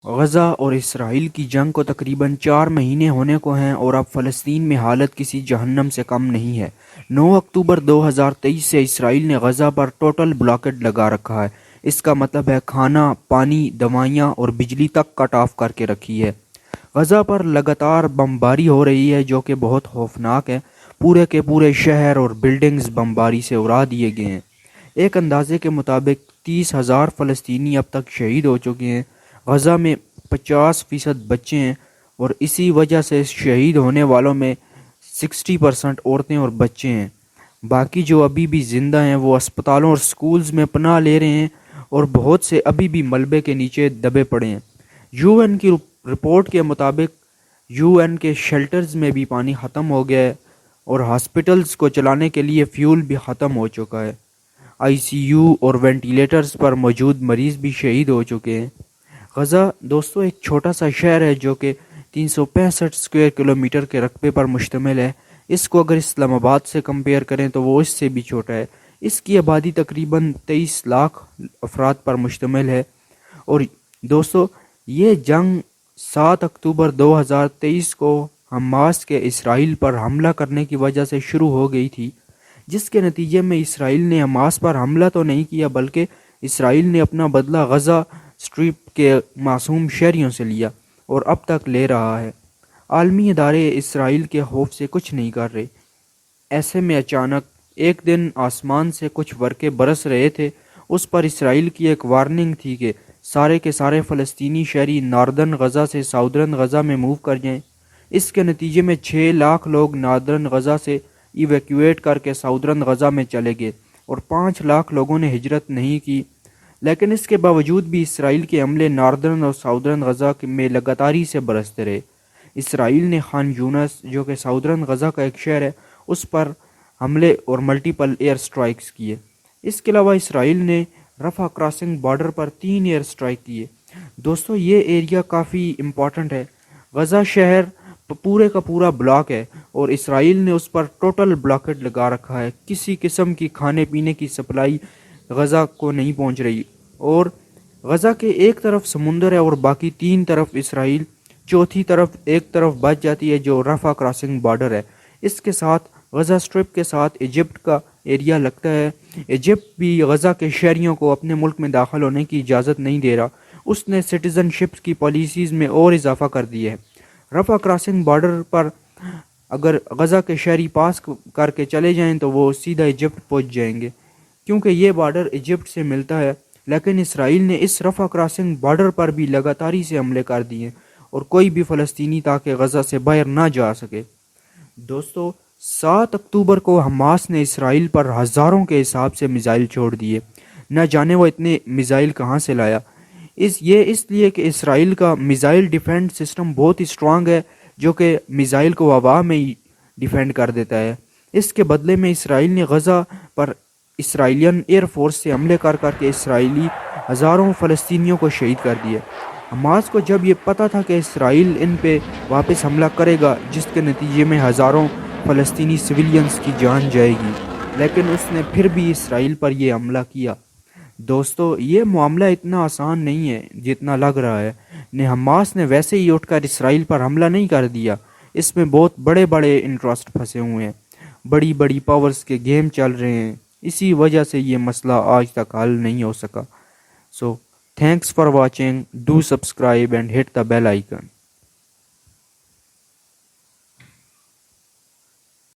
غزہ اور اسرائیل کی جنگ کو تقریباً 4 مہینے ہونے کو ہیں اور اب فلسطین میں حالت کسی جہنم سے کم نہیں ہے۔ 9 اکتوبر 2023 سے اسرائیل نے غزہ پر ٹوٹل بلاکڈ لگا رکھا ہے۔ اس کا مطلب ہے کھانا، پانی، دوائیاں اور بجلی تک کٹ آف کر کے رکھی ہے۔ غزہ پر لگاتار بمباری ہو رہی ہے جو کہ بہت خوفناک ہے۔ پورے کے پورے شہر اور بلڈنگز بمباری سے اڑا دیے گئے ہیں۔ ایک اندازے کے مطابق 30,000 فلسطینی اب تک شہید ہو چکے ہیں۔ غزہ میں 50% بچے ہیں اور اسی وجہ سے شہید ہونے والوں میں 60% عورتیں اور بچے ہیں۔ باقی جو ابھی بھی زندہ ہیں وہ اسپتالوں اور سکولز میں پناہ لے رہے ہیں اور بہت سے ابھی بھی ملبے کے نیچے دبے پڑے ہیں۔ یو این کی رپورٹ کے مطابق یو این کے شیلٹرز میں بھی پانی ختم ہو گیا ہے اور ہاسپٹلز کو چلانے کے لیے فیول بھی ختم ہو چکا ہے۔ آئی سی یو اور وینٹیلیٹرز پر موجود مریض بھی شہید ہو چکے ہیں۔ غزہ دوستو ایک چھوٹا سا شہر ہے جو کہ 365 اسکوائر کلومیٹر کے رقبے پر مشتمل ہے۔ اس کو اگر اسلام آباد سے کمپیئر کریں تو وہ اس سے بھی چھوٹا ہے۔ اس کی آبادی تقریباً 23 لاکھ افراد پر مشتمل ہے۔ اور دوستو یہ جنگ 7 اکتوبر 2023 کو حماس کے اسرائیل پر حملہ کرنے کی وجہ سے شروع ہو گئی تھی، جس کے نتیجے میں اسرائیل نے حماس پر حملہ تو نہیں کیا بلکہ اسرائیل نے اپنا بدلہ غزہ اسٹرپ کے معصوم شہریوں سے لیا اور اب تک لے رہا ہے۔ عالمی ادارے اسرائیل کے خوف سے کچھ نہیں کر رہے۔ ایسے میں اچانک ایک دن آسمان سے کچھ ورقے برس رہے تھے۔ اس پر اسرائیل کی ایک وارننگ تھی کہ سارے کے سارے فلسطینی شہری ناردرن غزہ سے ساؤدرن غزہ میں موو کر جائیں۔ اس کے نتیجے میں 6 لاکھ لوگ ناردرن غزہ سے ایویکویٹ کر کے ساؤدرن غزہ میں چلے گئے اور 5 لاکھ لوگوں نے ہجرت نہیں کی۔ لیکن اس کے باوجود بھی اسرائیل کے حملے ناردرن اور ساؤدرن غزہ میں لگاتاری سے برستے رہے۔ اسرائیل نے خان یونس جو کہ ساؤدرن غزہ کا ایک شہر ہے اس پر حملے اور ملٹیپل ایئر سٹرائکس کیے۔ اس کے علاوہ اسرائیل نے رفح کراسنگ بارڈر پر 3 ایئر سٹرائک کیے۔ دوستو یہ ایریا کافی امپورٹنٹ ہے۔ غزہ شہر پورے کا پورا بلاک ہے اور اسرائیل نے اس پر ٹوٹل بلاکڈ لگا رکھا ہے۔ کسی قسم کی کھانے پینے کی سپلائی غزہ کو نہیں پہنچ رہی اور غزہ کے ایک طرف سمندر ہے اور باقی 3 طرف اسرائیل، چوتھی طرف ایک طرف بچ جاتی ہے جو رفح کراسنگ بارڈر ہے۔ اس کے ساتھ غزہ سٹرپ کے ساتھ ایجپٹ کا ایریا لگتا ہے۔ ایجپٹ بھی غزہ کے شہریوں کو اپنے ملک میں داخل ہونے کی اجازت نہیں دے رہا۔ اس نے سٹیزن شپ کی پالیسیز میں اور اضافہ کر دیا ہے۔ رفح کراسنگ بارڈر پر اگر غزہ کے شہری پاس کر کے چلے جائیں تو وہ سیدھا ایجپٹ پہنچ جائیں گے کیونکہ یہ بارڈر ایجپٹ سے ملتا ہے۔ لیکن اسرائیل نے اس رفح کراسنگ بارڈر پر بھی لگاتاری سے حملے کر دیے اور کوئی بھی فلسطینی تاکہ غزہ سے باہر نہ جا سکے۔ دوستو 7 اکتوبر کو حماس نے اسرائیل پر ہزاروں کے حساب سے میزائل چھوڑ دیے۔ نہ جانے وہ اتنے میزائل کہاں سے لایا۔ اس لیے کہ اسرائیل کا میزائل ڈیفینس سسٹم بہت ہی اسٹرانگ ہے جو کہ میزائل کو ہوا میں ہی ڈیفینڈ کر دیتا ہے۔ اس کے بدلے میں اسرائیل نے غزہ پر اسرائیلین ایئر فورس سے حملے کر کے اسرائیلی ہزاروں فلسطینیوں کو شہید کر دیا۔ حماس کو جب یہ پتہ تھا کہ اسرائیل ان پہ واپس حملہ کرے گا جس کے نتیجے میں ہزاروں فلسطینی سویلینز کی جان جائے گی، لیکن اس نے پھر بھی اسرائیل پر یہ حملہ کیا۔ دوستو یہ معاملہ اتنا آسان نہیں ہے جتنا لگ رہا ہے۔ حماس نے ویسے ہی اٹھ کر اسرائیل پر حملہ نہیں کر دیا۔ اس میں بہت بڑے بڑے انٹرسٹ پھنسے ہوئے ہیں، بڑی بڑی پاورز کے گیم چل رہے ہیں۔ اسی وجہ سے یہ مسئلہ آج تک حل نہیں ہو سکا۔ So thanks for watching, do subscribe and hit the bell icon.